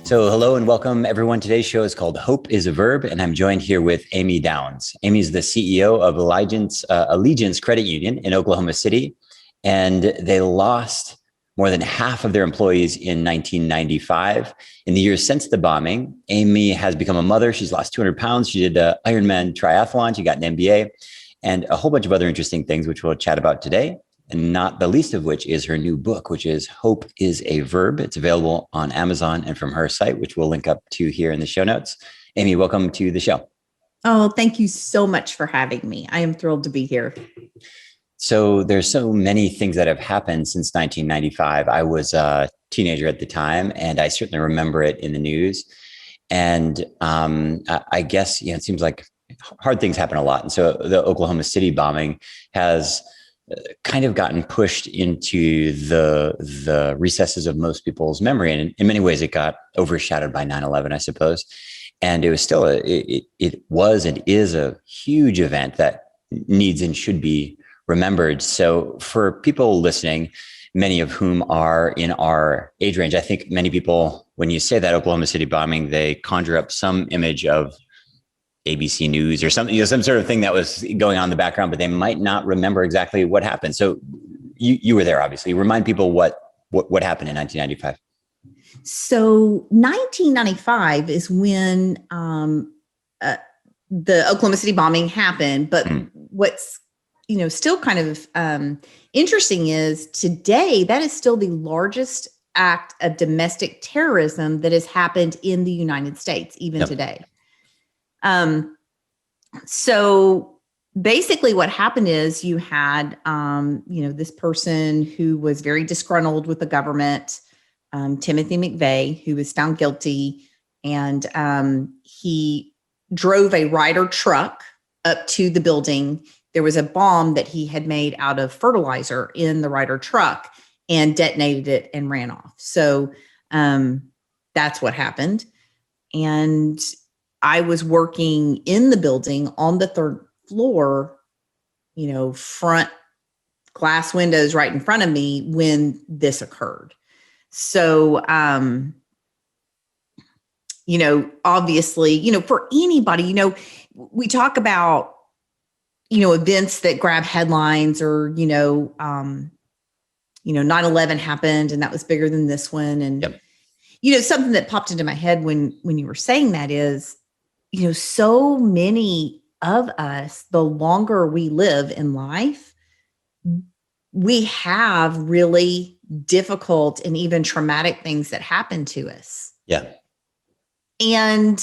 So hello and welcome everyone. Today's show is called Hope is a Verb, and I'm joined here with Amy Downs. Amy is the CEO of Allegiance Credit Union in Oklahoma City, and they lost more than half of their employees in 1995. In the years since the bombing, Amy has become a mother. She's lost 200 pounds. She did an Ironman Triathlon. She got an MBA and a whole bunch of other interesting things, which we'll chat about today. And not the least of which is her new book, which is Hope is a Verb. It's available on Amazon and from her site, which we'll link up to here in the show notes. Amy, welcome to the show. Oh, thank you so much for having me. I am thrilled to be here. So there's so many things that have happened since 1995. I was a teenager at the time, and I certainly remember it in the news. And I guess, it seems like hard things happen a lot. And so the Oklahoma City bombing has kind of gotten pushed into the recesses of most people's memory. And in many ways, it got overshadowed by 9/11, I suppose. And it was still, it was and is a huge event that needs and should be remembered. So for people listening, many of whom are in our age range, I think many people, when you say that Oklahoma City bombing, they conjure up some image of ABC News or something, some sort of thing that was going on in the background, but they might not remember exactly what happened. So you were there, obviously. Remind people what happened in 1995. So 1995 is when the Oklahoma City bombing happened. But what's still kind of interesting is today that is still the largest act of domestic terrorism that has happened in the United States, even today. So basically what happened is you had, this person who was very disgruntled with the government, Timothy McVeigh, who was found guilty, and he drove a Ryder truck up to the building. There was a bomb that he had made out of fertilizer in the Ryder truck and detonated it and ran off. So that's what happened. And I was working in the building on the third floor, front glass windows right in front of me when this occurred. So, obviously, for anybody, we talk about, events that grab headlines or, 9/11 happened and that was bigger than this one. And, something that popped into my head when you were saying that is, so many of us, the longer we live in life, we have really difficult and even traumatic things that happen to us. Yeah. And,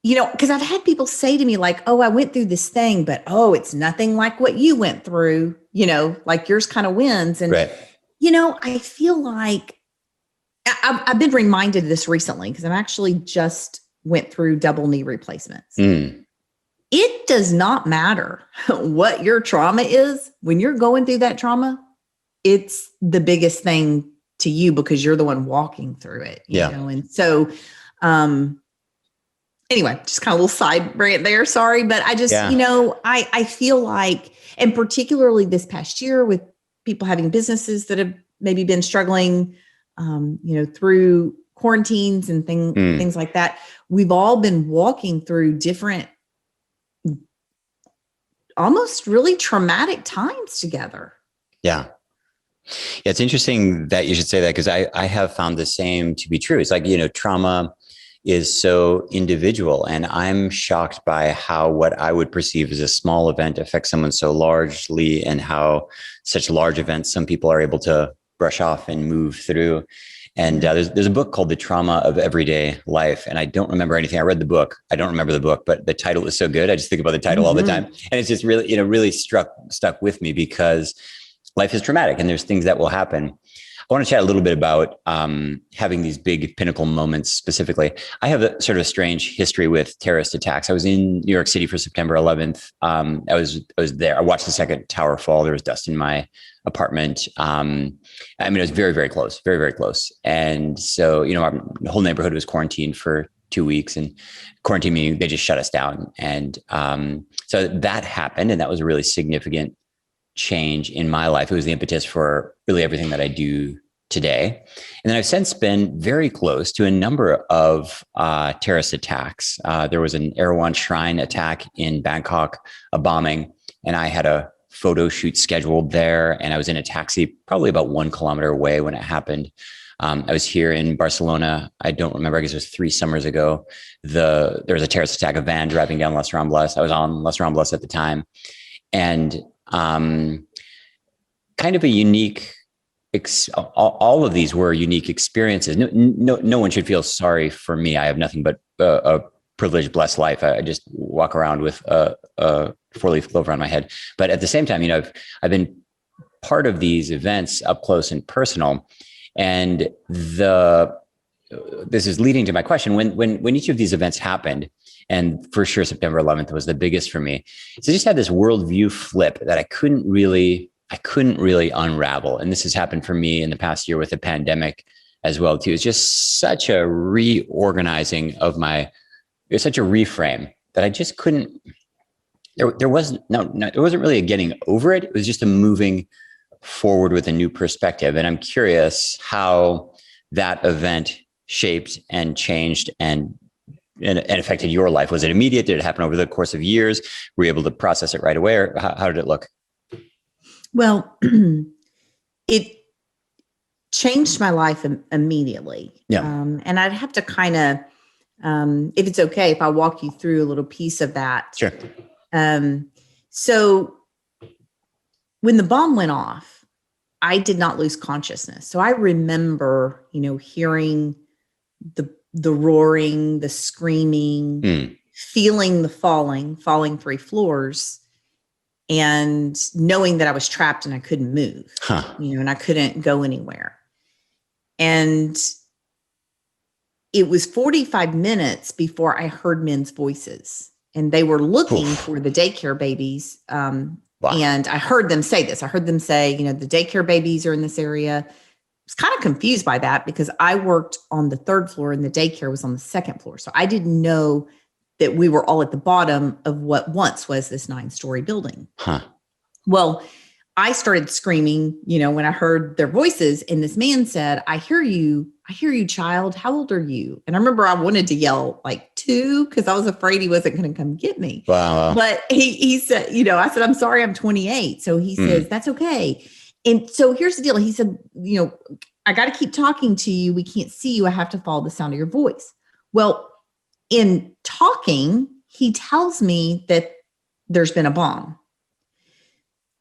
because I've had people say to me like, oh, I went through this thing, but, it's nothing like what you went through, like yours kind of wins. And, right. I feel like I've been reminded of this recently because I'm actually just went through double knee replacements. It does not matter what your trauma is. When you're going through that trauma, it's the biggest thing to you because you're the one walking through it. You know? And so, anyway, just kind of a little side rant there. Sorry. But I just, I feel like, and particularly this past year with people having businesses that have maybe been struggling, through quarantines and things like that. We've all been walking through different, almost really traumatic times together. Yeah. It's interesting that you should say that because I have found the same to be true. It's like, trauma is so individual, and I'm shocked by how what I would perceive as a small event affects someone so largely, and how such large events some people are able to brush off and move through. And there's a book called The Trauma of Everyday Life. And I don't remember anything. I read the book. I don't remember the book, but the title is so good. I just think about the title all the time. And it's just really, really stuck with me because life is traumatic and there's things that will happen. I want to chat a little bit about having these big pinnacle moments specifically. I have a sort of strange history with terrorist attacks. I was in New York City for September 11th. I was there. I watched the second tower fall. There was dust in my apartment. It was very, very close, very, very close. And so, our whole neighborhood was quarantined for 2 weeks, and quarantine meaning they just shut us down. And so that happened. And that was a really significant change in my life. It was the impetus for really everything that I do today. And then I've since been very close to a number of terrorist attacks. There was an Erewhon Shrine attack in Bangkok, a bombing, and I had a photo shoot scheduled there. And I was in a taxi probably about 1 kilometer away when it happened. I was here in Barcelona. I don't remember, I guess it was 3 summers ago. There was a terrorist attack, a van driving down Les Ramblas. I was on Les Ramblas at the time. And kind of a unique, all of these were unique experiences. No one should feel sorry for me. I have nothing but a privileged, blessed life. I just walk around with a 4-leaf clover on my head. But at the same time, I've been part of these events up close and personal. And this is leading to my question. When each of these events happened, and for sure September 11th was the biggest for me, so I just had this worldview flip that I couldn't really unravel. And this has happened for me in the past year with the pandemic as well too. It's just such a reorganizing of it's such a reframe that I just couldn't. There wasn't really a getting over it. It was just a moving forward with a new perspective. And I'm curious how that event shaped and changed and affected your life. Was it immediate? Did it happen over the course of years? Were you able to process it right away, or how did it look? Well, it changed my life immediately. Yeah. And I'd have to kind of, if it's okay, if I walk you through a little piece of that. Sure. So when the bomb went off, I did not lose consciousness. So I remember, hearing the roaring, the screaming, feeling the falling 3 floors, and knowing that I was trapped and I couldn't move, and I couldn't go anywhere. And it was 45 minutes before I heard men's voices, and they were looking for the daycare babies. Wow. And I heard them say this. I heard them say, the daycare babies are in this area. I was kind of confused by that because I worked on the 3rd floor and the daycare was on the 2nd floor. So I didn't know that we were all at the bottom of what once was this 9-story building. Well, I started screaming, when I heard their voices, and this man said, I hear you, child. How old are you? And I remember I wanted to yell like 2 because I was afraid he wasn't going to come get me. Wow. But he said, I said, I'm sorry, I'm 28. So he says, that's okay. And so here's the deal. He said, I got to keep talking to you. We can't see you. I have to follow the sound of your voice. Well, in talking, he tells me that there's been a bomb.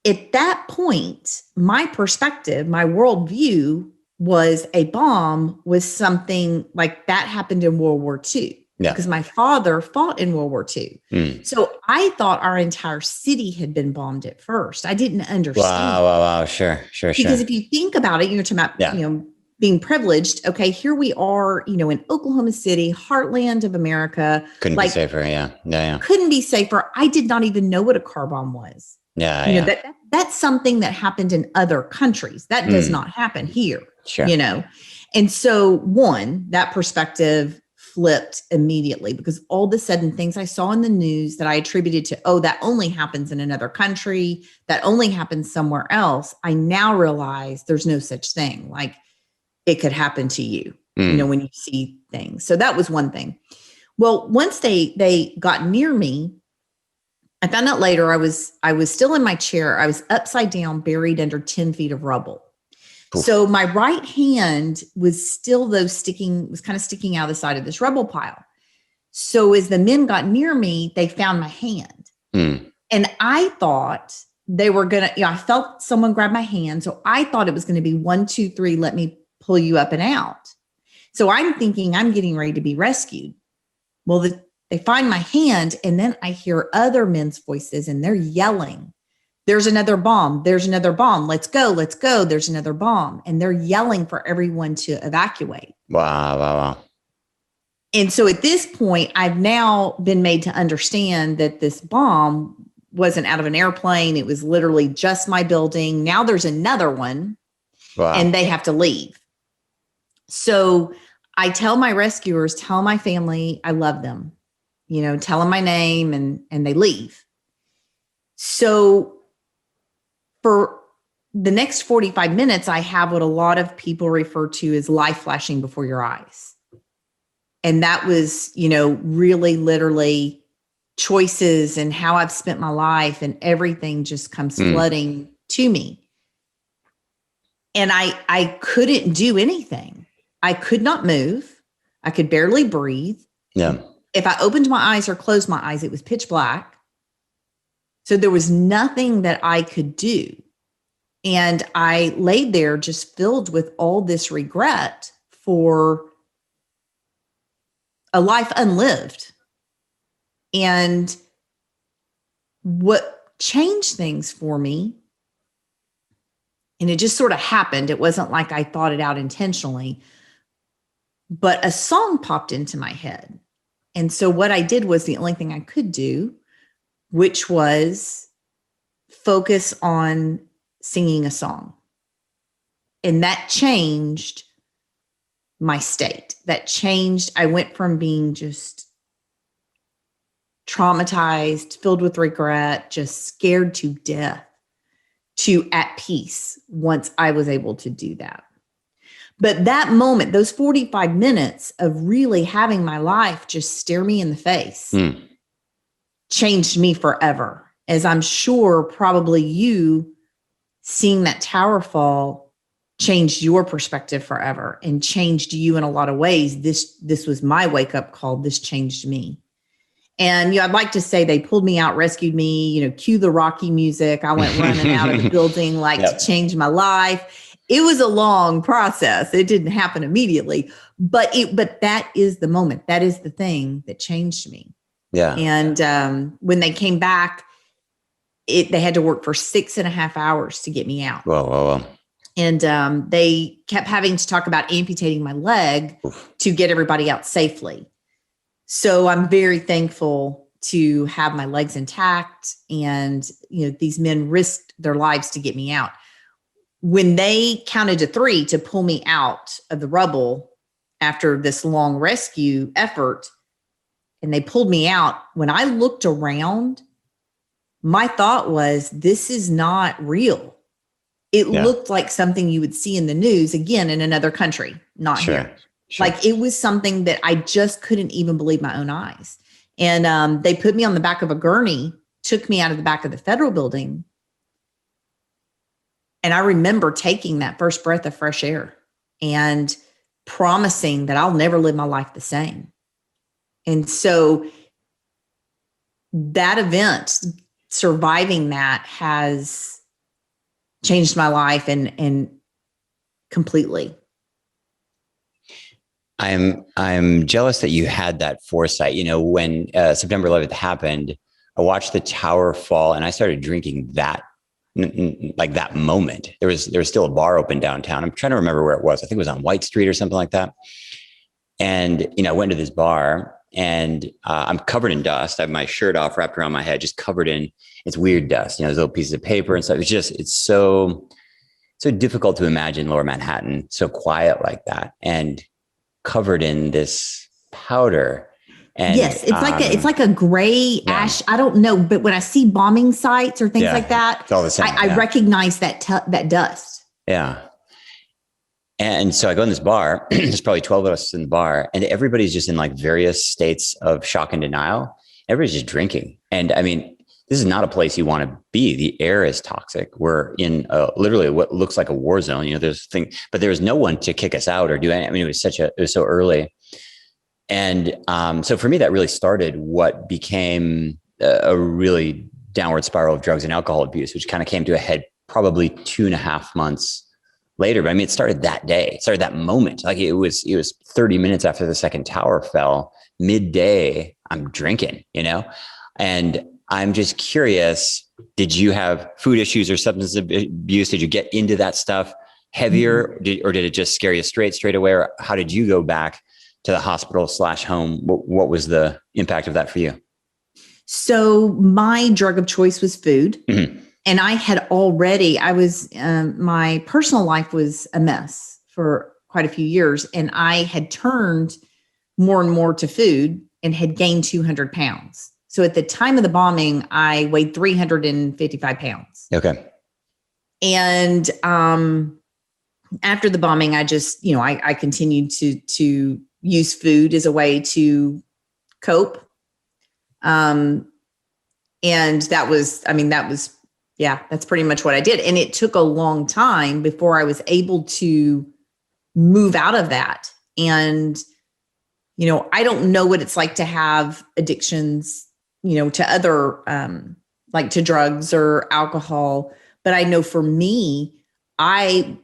At that point, my perspective, my worldview was a bomb was something like that happened in World War II. Yeah. Because my father fought in World War II. So I thought our entire city had been bombed at first. I didn't understand. Wow. Sure. Because if you think about it, you're talking about, being privileged. Okay, here we are, in Oklahoma City, heartland of America. Couldn't be safer. Yeah. Couldn't be safer. I did not even know what a car bomb was. That's something that happened in other countries. That does not happen here. Sure. And so that perspective flipped immediately because all of a sudden things I saw in the news that I attributed to, that only happens in another country, that only happens somewhere else. I now realize there's no such thing. Like it could happen to you, when you see things. So that was one thing. Well, once they got near me, I found out later I was still in my chair. I was upside down, buried under 10 feet of rubble. Oof. So my right hand was still was kind of sticking out the side of this rubble pile. So as the men got near me, they found my hand. And I thought they were going to, I felt someone grab my hand. So I thought it was going to be 1, 2, 3, let me pull you up and out. So I'm thinking I'm getting ready to be rescued. Well, they find my hand, and then I hear other men's voices, and they're yelling, there's another bomb. There's another bomb. Let's go. Let's go. There's another bomb. And they're yelling for everyone to evacuate. Wow. And so at this point, I've now been made to understand that this bomb wasn't out of an airplane. It was literally just my building. Now there's another one. Wow. And they have to leave. So I tell my rescuers, tell my family, I love them, tell them my name, and they leave. So for the next 45 minutes, I have what a lot of people refer to as life flashing before your eyes. And that was, really literally choices and how I've spent my life, and everything just comes flooding to me. And I couldn't do anything. I could not move. I could barely breathe. Yeah. If I opened my eyes or closed my eyes, it was pitch black. So there was nothing that I could do. And I laid there just filled with all this regret for a life unlived. And what changed things for me, and it just sort of happened, it wasn't like I thought it out intentionally, but a song popped into my head. And so what I did was the only thing I could do, which was focus on singing a song. And that changed my state. That changed. I went from being just traumatized, filled with regret, just scared to death, to at peace once I was able to do that. But that moment, those 45 minutes of really having my life just stare me in the face, changed me forever. As I'm sure probably you seeing that tower fall changed your perspective forever and changed you in a lot of ways. This was my wake up call. This changed me. And I'd like to say they pulled me out, rescued me, cue the Rocky music. I went running out of the building to change my life. It was a long process. It didn't happen immediately, but that is the moment. That is the thing that changed me. Yeah. And when they came back, they had to work for 6.5 hours to get me out. Whoa. And they kept having to talk about amputating my leg to get everybody out safely. So I'm very thankful to have my legs intact. And, these men risked their lives to get me out. When they counted to 3 to pull me out of the rubble after this long rescue effort, and they pulled me out, when I looked around, my thought was, this is not real. It looked like something you would see in the news, again, in another country, not here. Sure. Like it was something that I just couldn't even believe my own eyes. And they put me on the back of a gurney, took me out of the back of the federal building. And I remember taking that first breath of fresh air and promising that I'll never live my life the same. And so that event, surviving that, has changed my life and completely. I'm jealous that you had that foresight. When September 11th happened, I watched the tower fall and I started drinking that moment. There was still a bar open downtown. I'm trying to remember where it was. I think it was on White Street or something like that. And, I went to this bar and I'm covered in dust. I have my shirt off, wrapped around my head, just covered in, it's weird dust, those little pieces of paper and stuff. It's so difficult to imagine Lower Manhattan so quiet like that and covered in this powder. And yes, it's like a gray ash. I don't know, but when I see bombing sites or things like that, it's all the same. I recognize that dust. Yeah. And so I go in this bar, there's probably 12 of us in the bar, and everybody's just in various states of shock and denial. Everybody's just drinking. And I mean, this is not a place you want to be. The air is toxic. We're in literally what looks like a war zone. But there was no one to kick us out or do anything. I mean, it was so early. And so for me, that really started what became a really downward spiral of drugs and alcohol abuse, which kind of came to a head probably 2.5 months later. But I mean, it started that day. It started that moment. It was 30 minutes after the second tower fell, midday, I'm drinking, and I'm just curious, did you have food issues or substance abuse? Did you get into that stuff heavier or did it just scare you straight away? Or how did you go back to the hospital / home? What was the impact of that for you? So my drug of choice was food. Mm-hmm. And my personal life was a mess for quite a few years. And I had turned more and more to food and had gained 200 pounds. So at the time of the bombing, I weighed 355 pounds. Okay. And after the bombing, I just, I continued to use food as a way to cope. And that was, that's pretty much what I did. And it took a long time before I was able to move out of that. And, I don't know what it's like to have addictions, to other, like to drugs or alcohol. But I know for me, I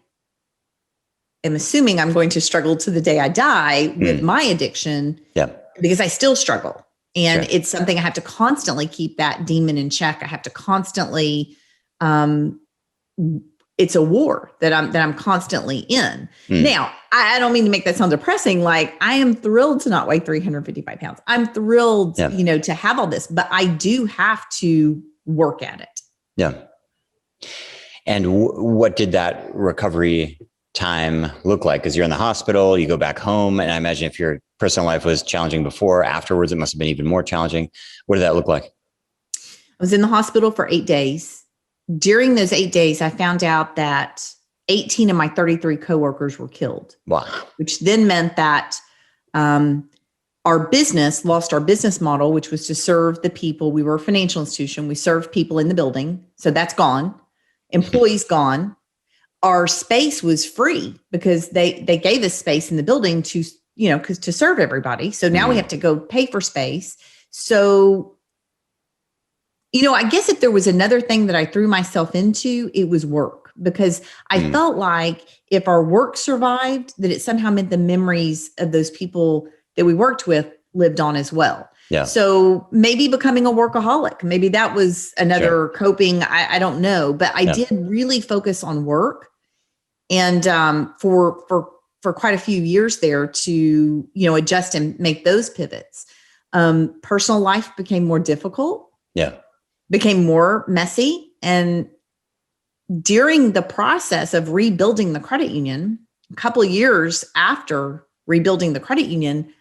am assuming I'm going to struggle to the day I die with my addiction. Yeah. Because I still struggle. And Sure. it's something I have to constantly keep that demon in check. I have to constantly, it's a war that I'm constantly in. Now, I don't mean to make that sound depressing. Like, I am thrilled to not weigh 355 pounds. I'm thrilled, to have all this, but I do have to work at it. Yeah. And what did that recovery time look like? Because you're in the hospital, you go back home, and I imagine if your personal life was challenging before, afterwards, it must have been even more challenging. What did that look like? I was in the hospital for 8 days. During those 8 days, I found out that 18 of my 33 coworkers were killed. Wow. Which then meant that our business lost our business model, which was to serve the people. We were a financial institution. We served people in the building. So that's gone. Employees gone. Our space was free because they gave us space in the building to, because to serve everybody. So now we have to go pay for space. So, I guess if there was another thing that I threw myself into, it was work, because I felt like if our work survived, that it somehow meant the memories of those people that we worked with lived on as well. Yeah. So maybe becoming a workaholic, maybe that was another coping. I don't know, but I did really focus on work. And for quite a few years there to, adjust and make those pivots. Personal life became more difficult. Yeah. Became more messy. And during the process of rebuilding the credit union, a couple of years after rebuilding the credit union,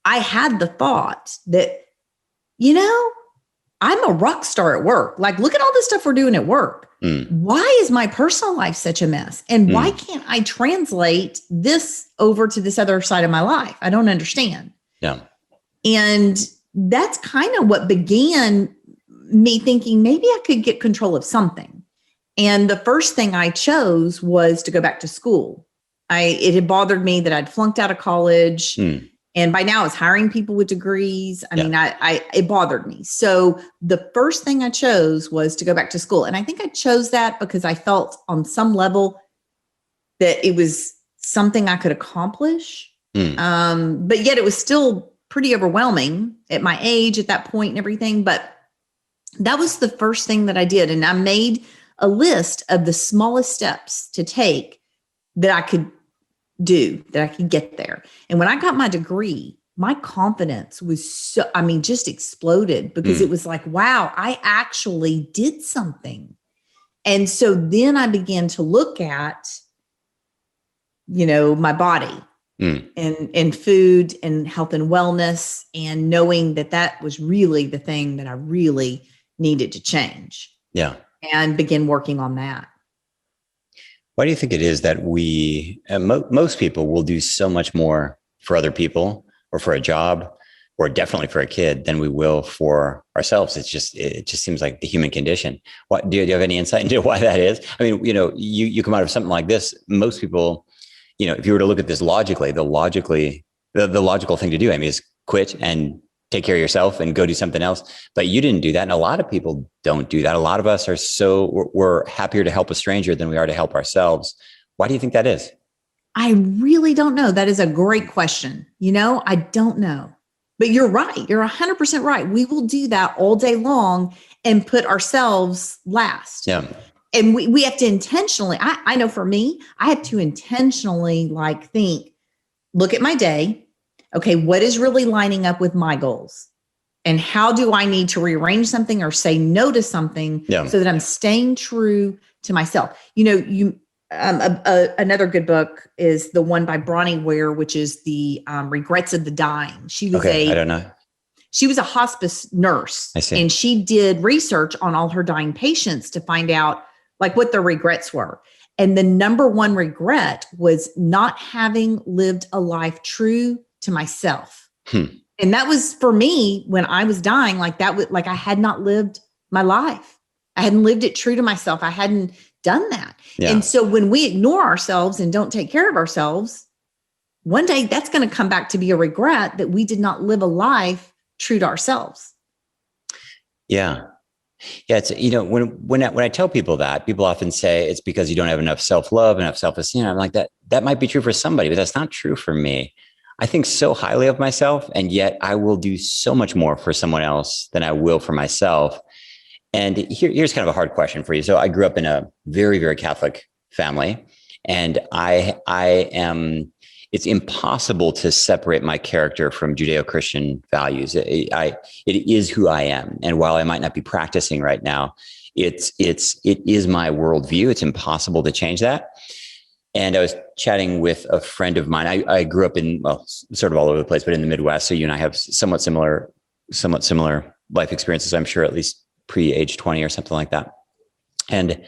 I had the thought that, I'm a rock star at work. Like, look at all the stuff we're doing at work. Why is my personal life such a mess? And why can't I translate this over to this other side of my life? I don't understand. Yeah. And that's kind of what began me thinking maybe I could get control of something. And the first thing I chose was to go back to school. It had bothered me that I'd flunked out of college. And by now I was hiring people with degrees. I mean, it bothered me. So the first thing I chose was to go back to school. And I think I chose that because I felt on some level that it was something I could accomplish. But yet it was still pretty overwhelming at my age at that point and everything. But that was the first thing that I did. And I made a list of the smallest steps to take that I could do, that I could get there. And when I got my degree, my confidence was just exploded, because it was like, wow, I actually did something. And so then I began to look at, my body and food and health and wellness, and knowing that was really the thing that I really needed to change. Yeah. And begin working on that. Why do you think it is that most people will do so much more for other people or for a job or definitely for a kid than we will for ourselves? It just seems like the human condition. What do you have any insight into why that is? I mean, you come out of something like this, most people, if you were to look at this logically, the logical thing to do, is quit and take care of yourself and go do something else. But you didn't do that. And a lot of people don't do that. A lot of us we're happier to help a stranger than we are to help ourselves. Why do you think that is? I really don't know. That is a great question. I don't know, but you're right. You're 100% right. We will do that all day long and put ourselves last. Yeah. And we have to intentionally, I know for me, I have to intentionally look at my day. Okay, what is really lining up with my goals? And how do I need to rearrange something or say no to something so that I'm staying true to myself? Another good book is the one by Bronnie Ware, which is the Regrets of the Dying. I don't know. She was a hospice nurse. I see. And she did research on all her dying patients to find out like what their regrets were. And the number one regret was not having lived a life true to myself. And that was for me when I was dying, like that was like I had not lived my life. I hadn't lived it true to myself. I hadn't done that. Yeah. And so when we ignore ourselves and don't take care of ourselves, one day that's going to come back to be a regret that we did not live a life true to ourselves. Yeah. Yeah. It's, when I tell people that, people often say it's because you don't have enough self-love, enough self-esteem. I'm like, that might be true for somebody, but that's not true for me. I think so highly of myself, and yet I will do so much more for someone else than I will for myself. And here's kind of a hard question for you. So I grew up in a very, very Catholic family, and it's impossible to separate my character from Judeo-Christian values. It is who I am. And while I might not be practicing right now, it is my worldview. It's impossible to change that. And I was chatting with a friend of mine. I grew up in, well, sort of all over the place, but in the Midwest. So you and I have somewhat similar life experiences, I'm sure, at least pre-age 20 or something like that. And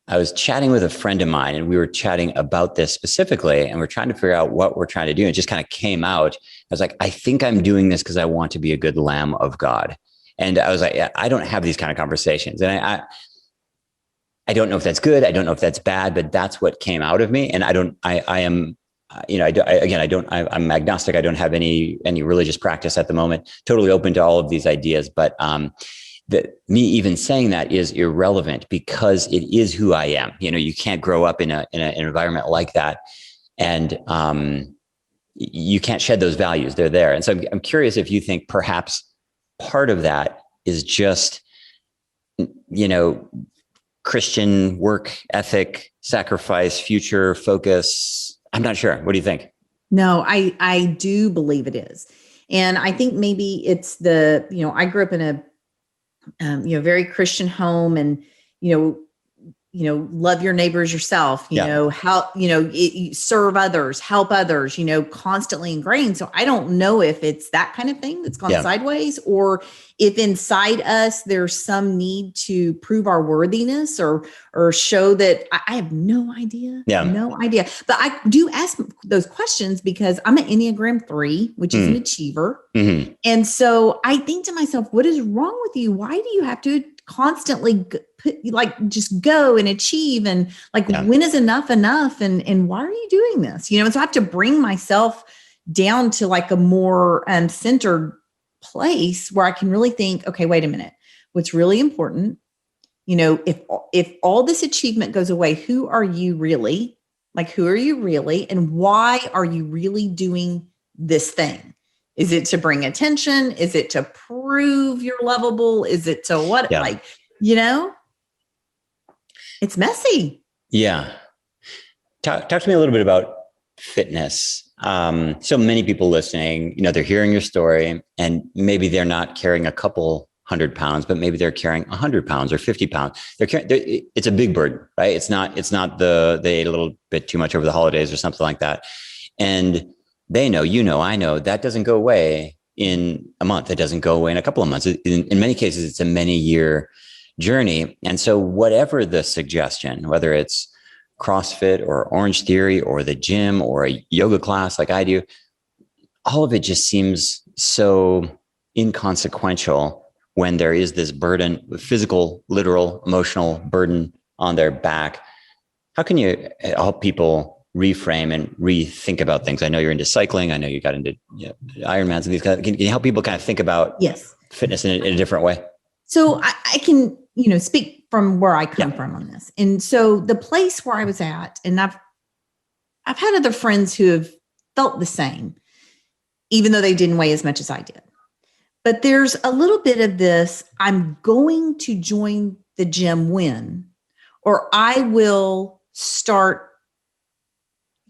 I was chatting with a friend of mine, and we were chatting about this specifically, and we're trying to figure out what we're trying to do. And it just kind of came out. I was like, I think I'm doing this because I want to be a good lamb of God. And I was like, yeah, I don't have these kind of conversations. And I don't know if that's good. I don't know if that's bad, but that's what came out of me. And I'm agnostic. I don't have any religious practice at the moment, totally open to all of these ideas. But me even saying that is irrelevant because it is who I am. You can't grow up in an environment like that. And you can't shed those values. They're there. And so I'm curious if you think perhaps part of that is just, Christian work ethic, sacrifice, future focus. I'm not sure. What do you think? No, I do believe it is. And I think maybe it's I grew up in a, very Christian home, and, love your neighbors yourself, help, serve others, help others, constantly ingrained. So I don't know if it's that kind of thing that's gone sideways, or if inside us there's some need to prove our worthiness or show that. I have no idea. No idea. But I do ask those questions because I'm an Enneagram 3, which is an achiever. Mm-hmm. And so I think to myself, what is wrong with you? Why do you have to constantly just go and achieve? And when is enough? And why are you doing this? And so I have to bring myself down to a more centered place where I can really think, okay, wait a minute, what's really important? If all this achievement goes away, who are you really? Who are you really? And why are you really doing this thing? Is it to bring attention? Is it to prove you're lovable? Is it to what? It's messy. Yeah. Talk to me a little bit about fitness. So many people listening, they're hearing your story, and maybe they're not carrying a couple 100 pounds, but maybe they're carrying 100 pounds or 50 pounds. It's a big burden, right? It's not they ate a little bit too much over the holidays or something like that. And they know, I know that doesn't go away in a month. It doesn't go away in a couple of months. In many cases, it's a many-year journey. And so whatever the suggestion, whether it's CrossFit or Orange Theory or the gym or a yoga class like I do, all of it just seems so inconsequential when there is this burden, physical, literal, emotional burden on their back. How can you help people reframe and rethink about things? I know you're into cycling. I know you got into Ironmans and these kind of, can you help people kind of think about fitness in a different way? So I can, speak from where I come from on this. And so the place where I was at, and I've had other friends who have felt the same, even though they didn't weigh as much as I did. But there's a little bit of this, I'm going to join the gym when, or I will start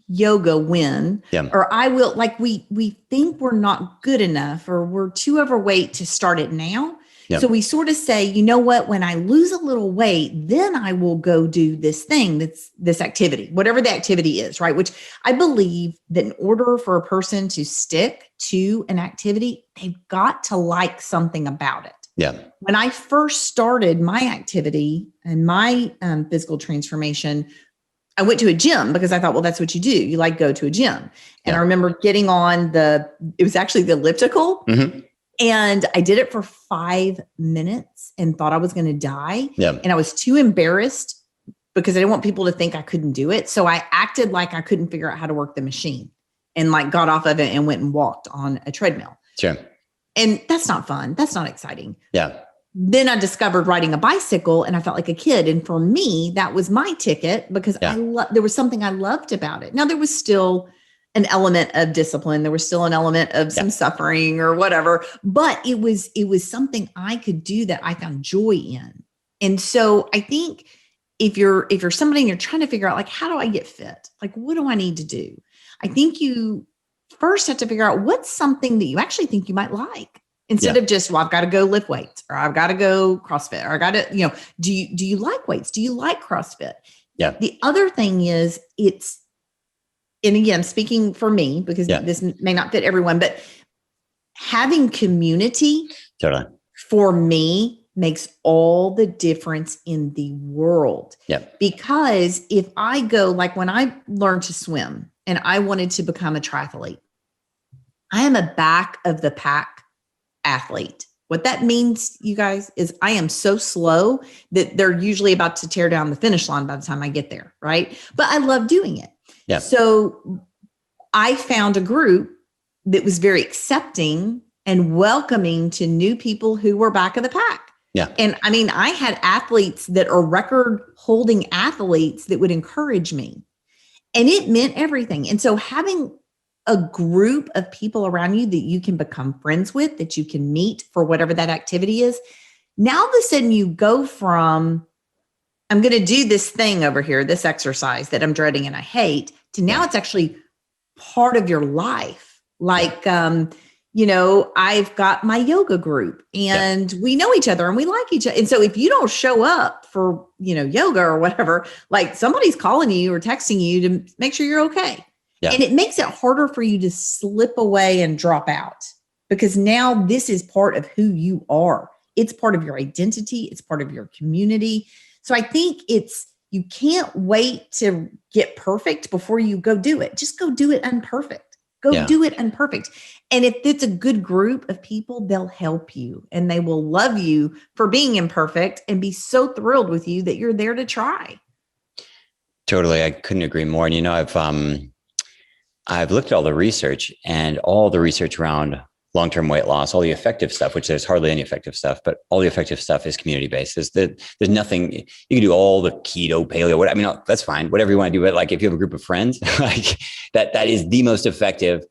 yoga when, or I will, we think we're not good enough, or we're too overweight to start it now. So we sort of say, you know what, when I lose a little weight, then I will go do this thing, that's this activity, whatever the activity is, right? Which I believe that in order for a person to stick to an activity, they've got to like something about it. Yeah. When I first started my activity and my physical transformation, I went to a gym because I thought, well, that's what you do. You like go to a gym. And I remember getting on it was actually the elliptical. Mm-hmm. And I did it for 5 minutes and thought I was going to die. Yeah. And I was too embarrassed because I didn't want people to think I couldn't do it. So I acted like I couldn't figure out how to work the machine and like got off of it and went and walked on a treadmill. Sure. And that's not fun. That's not exciting. Yeah. Then I discovered riding a bicycle and I felt like a kid. And for me, that was my ticket because there was something I loved about it. Now there was still an element of discipline. There was still an element of some suffering or whatever, but it was something I could do that I found joy in. And so I think if you're somebody and you're trying to figure out like, how do I get fit? Like, what do I need to do? I think you first have to figure out what's something that you actually think you might like instead of just, well, I've got to go lift weights or I've got to go CrossFit or I got to, do you like weights? Do you like CrossFit? Yeah. The other thing is and again, speaking for me, because this may not fit everyone, but having community for me makes all the difference in the world. Yeah. Because if I go, like when I learned to swim and I wanted to become a triathlete, I am a back of the pack athlete. What that means, you guys, is I am so slow that they're usually about to tear down the finish line by the time I get there. Right. But I love doing it. Yeah. So I found a group that was very accepting and welcoming to new people who were back of the pack. Yeah. And I mean, I had athletes that are record holding athletes that would encourage me, and it meant everything. And so having a group of people around you that you can become friends with, that you can meet for whatever that activity is. Now all of a sudden you go from, I'm going to do this thing over here, this exercise that I'm dreading and I hate, to now it's actually part of your life. Like, I've got my yoga group and we know each other and we like each other. And so if you don't show up for, yoga or whatever, like somebody's calling you or texting you to make sure you're okay. Yeah. And it makes it harder for you to slip away and drop out because now this is part of who you are. It's part of your identity. It's part of your community. So I think you can't wait to get perfect before you go do it. Just go do it imperfect. Do it imperfect. And if it's a good group of people, they'll help you and they will love you for being imperfect and be so thrilled with you that you're there to try. Totally. I couldn't agree more. And, I've looked at all the research and all the research around long-term weight loss, all the effective stuff, which there's hardly any effective stuff, but all the effective stuff is community-based. There's nothing, you can do all the keto, paleo, that's fine, whatever you want to do. But like, if you have a group of friends, like that is the most effective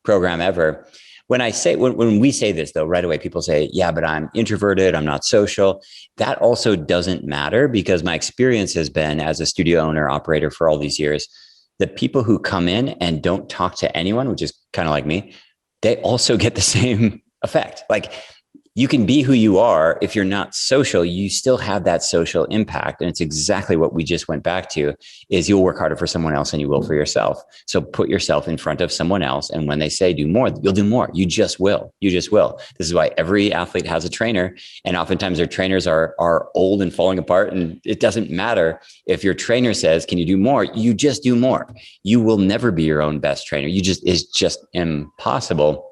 program ever. When we say this though, right away, people say, yeah, but I'm introverted, I'm not social. That also doesn't matter because my experience has been as a studio owner, operator for all these years, the people who come in and don't talk to anyone, which is kind of like me, they also get the same effect. Like you can be who you are. If you're not social, you still have that social impact. And it's exactly what we just went back to is you'll work harder for someone else than you will for yourself. So put yourself in front of someone else. And when they say do more, you'll do more. You just will. This is why every athlete has a trainer. And oftentimes their trainers are old and falling apart. And it doesn't matter if your trainer says, can you do more? You just do more. You will never be your own best trainer. It's just impossible.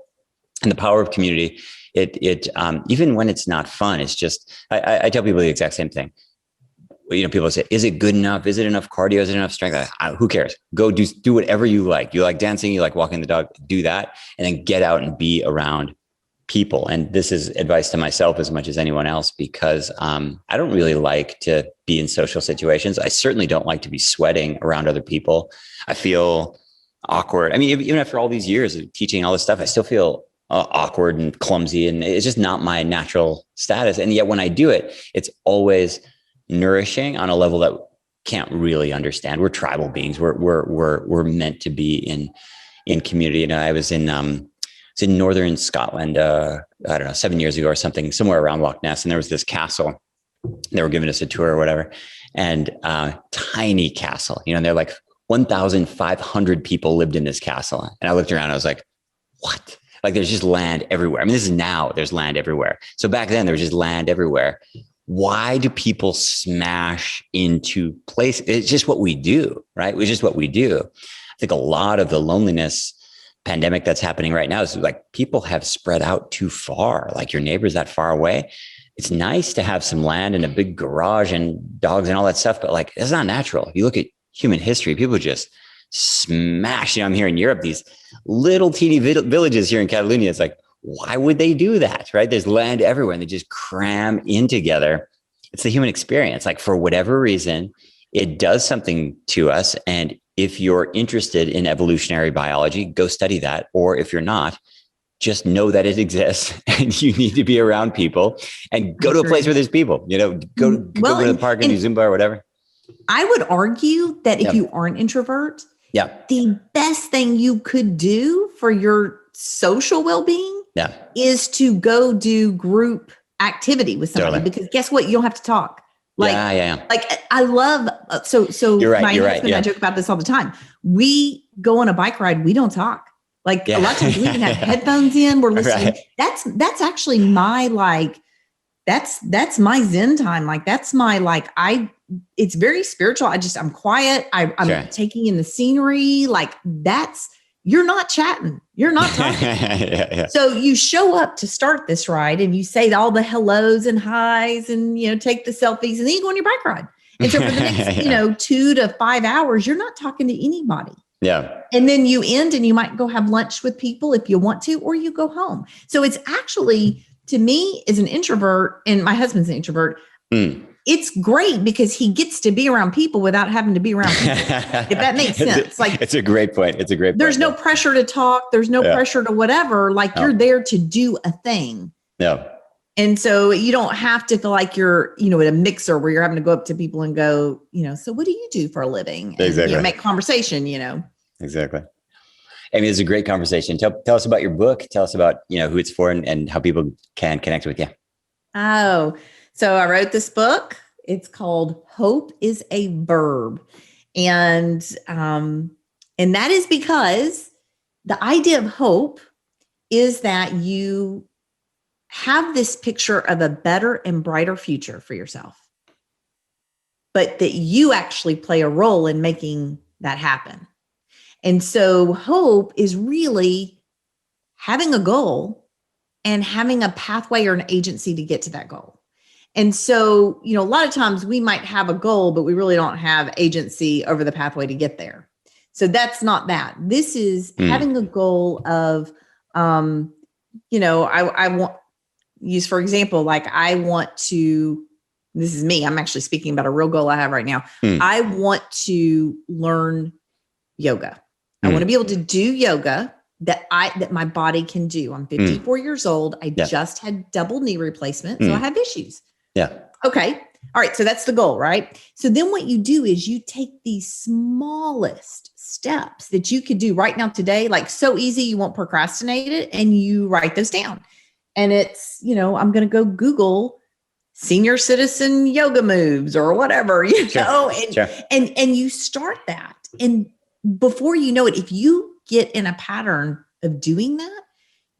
And the power of community, even when it's not fun, it's just, I tell people the exact same thing. People say, is it good enough? Is it enough cardio? Is it enough strength? Who cares? Go do whatever you like. You like dancing, you like walking the dog, do that. And then get out and be around people. And this is advice to myself as much as anyone else, because I don't really like to be in social situations. I certainly don't like to be sweating around other people. I feel awkward. I mean, even after all these years of teaching all this stuff, I still feel awkward and clumsy, and it's just not my natural status. And yet when I do it, it's always nourishing on a level that can't really understand. We're tribal beings. We're meant to be in community. I was in northern Scotland, 7 years ago or something, somewhere around Loch Ness, and there was this castle. They were giving us a tour or whatever, and tiny castle. They're like 1,500 people lived in this castle, and I looked around. I was like, what? Like there's just land everywhere. I mean, this is now, there's land everywhere. So back then there was just land everywhere. Why do people smash into place? It's just what we do, right? It's just what we do. I think a lot of the loneliness pandemic that's happening right now is like people have spread out too far. Like your neighbor's that far away. It's nice to have some land and a big garage and dogs and all that stuff, but like it's not natural. You look at human history, people just smash. I'm here in Europe, these little teeny villages here in Catalonia. It's like, why would they do that? Right? There's land everywhere and they just cram in together. It's the human experience. Like for whatever reason, it does something to us. And if you're interested in evolutionary biology, go study that. Or if you're not, just know that it exists and you need to be around people and go to a place where there's people, go to the park and do Zumba or whatever. I would argue that if you are an introvert, the best thing you could do for your social well-being is to go do group activity with somebody, because guess what? You don't have to talk. Like I love, so you're right, my husband and I joke about this all the time. We go on a bike ride. We don't talk. Like a lot of times we can have headphones in. We're listening. Right. That's actually my, that's my Zen time. Like that's my, it's very spiritual. I'm quiet. I'm taking in the scenery. Like you're not chatting. You're not talking. So you show up to start this ride and you say all the hellos and highs and, take the selfies and then you go on your bike ride. And so for the next, 2 to 5 hours, you're not talking to anybody. Yeah. And then you end and you might go have lunch with people if you want to, or you go home. So it's actually, to me, as an introvert, and my husband's an introvert, it's great because he gets to be around people without having to be around people. If that makes sense. It's a great point. There's no pressure to talk. There's no pressure to whatever. You're there to do a thing. Yeah. And so you don't have to feel like you're, at a mixer where you're having to go up to people and go, so what do you do for a living? And, exactly. Make conversation, Exactly. Amy, it's a great conversation. Tell us about your book. Tell us about, who it's for and how people can connect with you. Oh, so I wrote this book. It's called Hope is a Verb. And that is because the idea of hope is that you have this picture of a better and brighter future for yourself, but that you actually play a role in making that happen. And so hope is really having a goal and having a pathway or an agency to get to that goal. And so, a lot of times we might have a goal, but we really don't have agency over the pathway to get there. So that's not that. This is having a goal of, I want use, for example, I want to, this is me, I'm actually speaking about a real goal I have right now. I want to learn yoga. I want to be able to do yoga that my body can do. I'm 54 years old. I just had double knee replacement. So I have issues. Yeah. Okay. All right. So that's the goal, right? So then what you do is you take the smallest steps that you could do right now today, so easy, you won't procrastinate it, and you write those down. And it's, I'm going to go Google senior citizen yoga moves or whatever, and you start that. And before you know it, if you get in a pattern of doing that,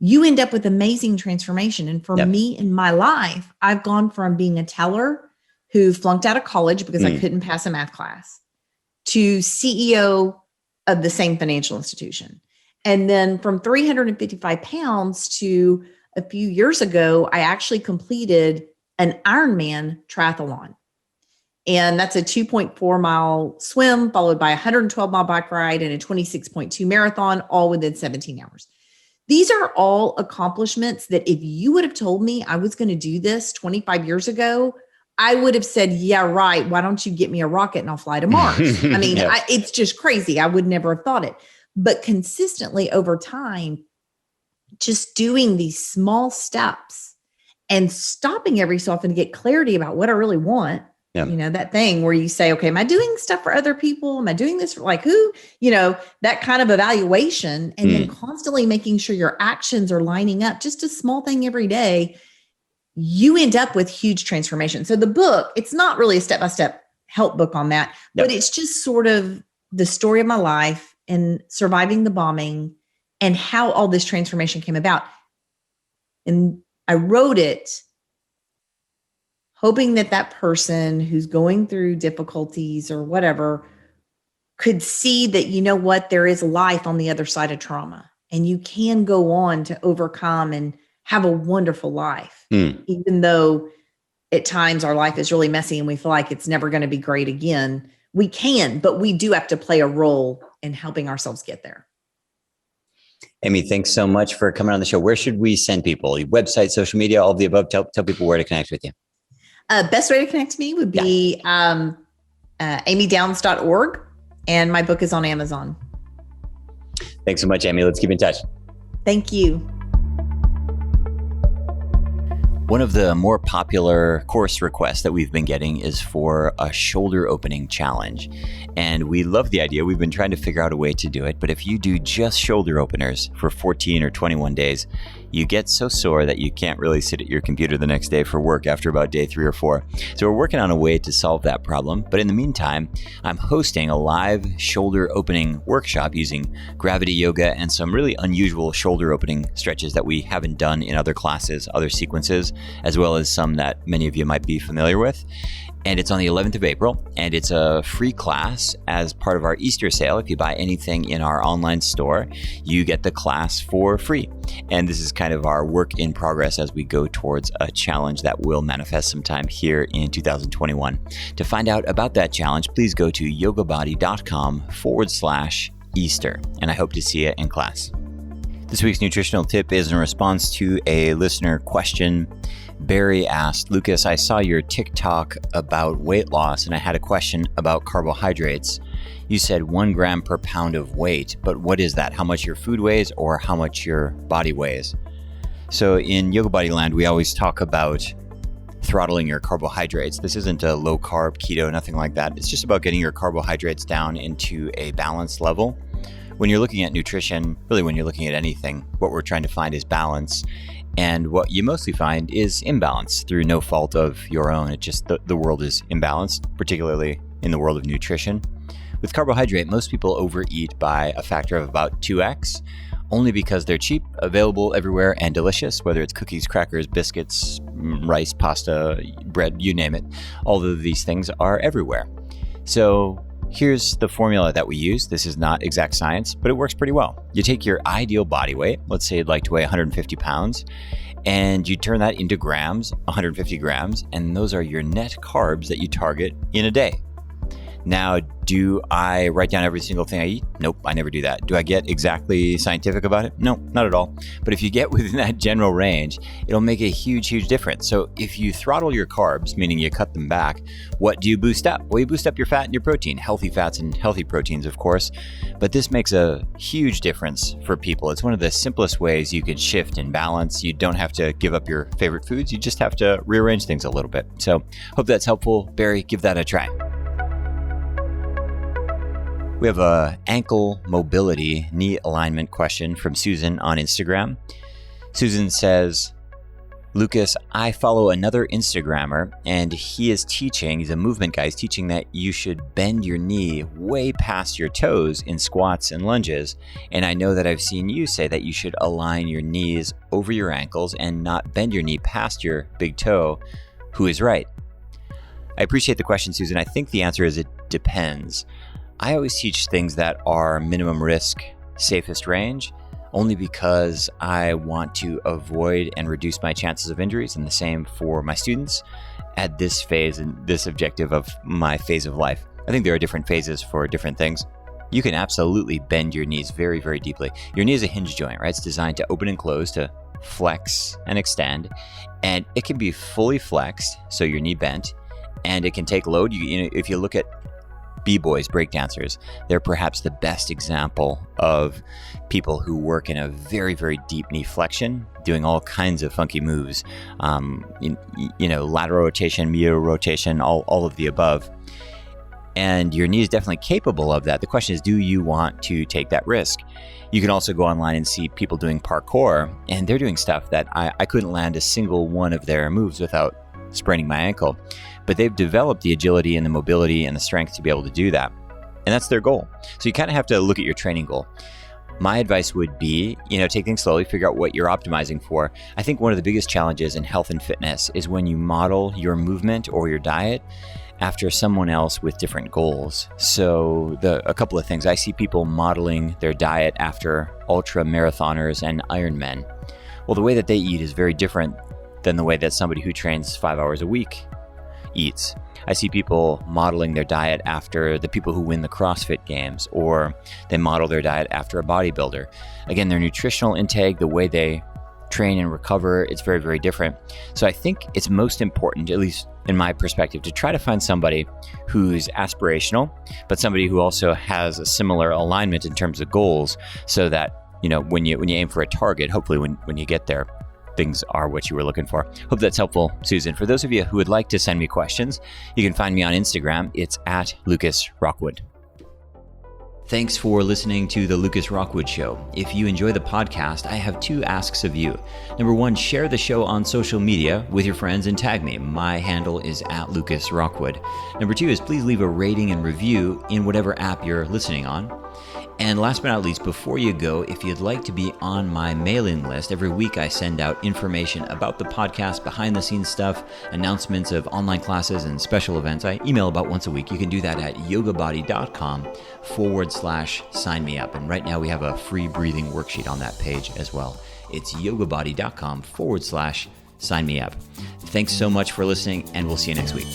you end up with amazing transformation. And for me in my life, I've gone from being a teller who flunked out of college because I couldn't pass a math class to CEO of the same financial institution. And then from 355 pounds to a few years ago, I actually completed an Ironman Triathlon. And that's a 2.4 mile swim followed by a 112 mile bike ride and a 26.2 marathon, all within 17 hours. These are all accomplishments that if you would have told me I was going to do this 25 years ago, I would have said, yeah, right. Why don't you get me a rocket and I'll fly to Mars? I mean, it's just crazy. I would never have thought it. But consistently over time, just doing these small steps and stopping every so often to get clarity about what I really want. That thing where you say, okay, am I doing stuff for other people? Am I doing this for who? That kind of evaluation, and then constantly making sure your actions are lining up, just a small thing every day, you end up with huge transformation. So the book, it's not really a step-by-step help book on that, but it's just sort of the story of my life and surviving the bombing and how all this transformation came about. And I wrote it hoping that that person who's going through difficulties or whatever could see that, you know what, there is life on the other side of trauma, and you can go on to overcome and have a wonderful life, even though at times our life is really messy and we feel like it's never going to be great again. We can, but we do have to play a role in helping ourselves get there. Amy, thanks so much for coming on the show. Where should we send people? Your website, social media, all of the above? Tell people where to connect with you. Best way to connect to me would be amydowns.org, and my book is on Amazon. Thanks so much, Amy. Let's keep in touch. Thank you. One of the more popular course requests that we've been getting is for a shoulder opening challenge. And we love the idea. We've been trying to figure out a way to do it. But if you do just shoulder openers for 14 or 21 days, you get so sore that you can't really sit at your computer the next day for work after about day 3 or 4. So we're working on a way to solve that problem. But in the meantime, I'm hosting a live shoulder opening workshop using gravity yoga and some really unusual shoulder opening stretches that we haven't done in other classes, other sequences, as well as some that many of you might be familiar with. And it's on the 11th of April, and it's a free class as part of our Easter sale. If you buy anything in our online store, you get the class for free. And this is kind of our work in progress as we go towards a challenge that will manifest sometime here in 2021. To find out about that challenge, please go to yogabody.com/Easter, and I hope to see you in class. This week's nutritional tip is in response to a listener question. Barry asked, Lucas, I saw your TikTok about weight loss and I had a question about carbohydrates. You said 1 gram per pound of weight, but what is that? How much your food weighs or how much your body weighs? So in Yoga Body Land, we always talk about throttling your carbohydrates. This isn't a low carb, keto, nothing like that. It's just about getting your carbohydrates down into a balanced level. When you're looking at nutrition, really when you're looking at anything, what we're trying to find is balance. And what you mostly find is imbalance through no fault of your own. It just, the world is imbalanced, particularly in the world of nutrition. With carbohydrate, most people overeat by a factor of about 2x, only because they're cheap, available everywhere, and delicious, whether it's cookies, crackers, biscuits, rice, pasta, bread, you name it. All of these things are everywhere. So here's the formula that we use. This is not exact science, but it works pretty well. You take your ideal body weight, let's say you'd like to weigh 150 pounds, and you turn that into grams, 150 grams, and those are your net carbs that you target in a day. Now, do I write down every single thing I eat? Nope, I never do that. Do I get exactly scientific about it? No, not at all. But if you get within that general range, it'll make a huge, huge difference. So if you throttle your carbs, meaning you cut them back, what do you boost up? Well, you boost up your fat and your protein, healthy fats and healthy proteins, of course. But this makes a huge difference for people. It's one of the simplest ways you can shift and balance. You don't have to give up your favorite foods. You just have to rearrange things a little bit. So hope that's helpful. Barry, give that a try. We have a ankle mobility knee alignment question from Susan on Instagram. Susan says, Lucas, I follow another Instagrammer and he is teaching, he's a movement guy, he's teaching that you should bend your knee way past your toes in squats and lunges. And I know that I've seen you say that you should align your knees over your ankles and not bend your knee past your big toe. Who is right? I appreciate the question, Susan. I think the answer is it depends. I always teach things that are minimum risk, safest range, only because I want to avoid and reduce my chances of injuries, and the same for my students at this phase and this objective of my phase of life. I think there are different phases for different things. You can absolutely bend your knees very, very deeply. Your knee is a hinge joint, right? It's designed to open and close, to flex and extend, and it can be fully flexed, so your knee bent, and it can take load. You know, if you look at B-boys, breakdancers, they're perhaps the best example of people who work in a very, very deep knee flexion, doing all kinds of funky moves, lateral rotation, medial rotation, all of the above. And your knee is definitely capable of that. The question is, do you want to take that risk? You can also go online and see people doing parkour, and they're doing stuff that I couldn't land a single one of their moves without spraining my ankle. But they've developed the agility and the mobility and the strength to be able to do that. And that's their goal. So you kind of have to look at your training goal. My advice would be, take things slowly, figure out what you're optimizing for. I think one of the biggest challenges in health and fitness is when you model your movement or your diet after someone else with different goals. So a couple of things. I see people modeling their diet after ultra marathoners and Ironmen. Well, the way that they eat is very different than the way that somebody who trains 5 hours a week eats. I see people modeling their diet after the people who win the CrossFit games, or they model their diet after a bodybuilder. Again, their nutritional intake, the way they train and recover, it's very, very different. So I think it's most important, at least in my perspective, to try to find somebody who's aspirational, but somebody who also has a similar alignment in terms of goals, so that, when you aim for a target, hopefully when you get there, things are what you were looking for. Hope that's helpful, Susan. For those of you who would like to send me questions, you can find me on Instagram. It's at Lucas Rockwood. Thanks for listening to The Lucas Rockwood Show. If you enjoy the podcast, I have 2 asks of you. Number 1, share the show on social media with your friends and tag me. My handle is at Lucas Rockwood. Number 2 is please leave a rating and review in whatever app you're listening on. And last but not least, before you go, if you'd like to be on my mailing list, every week I send out information about the podcast, behind the scenes stuff, announcements of online classes and special events. I email about once a week. You can do that at yogabody.com/sign me up. And right now we have a free breathing worksheet on that page as well. It's yogabody.com/sign me up. Thanks so much for listening, and we'll see you next week.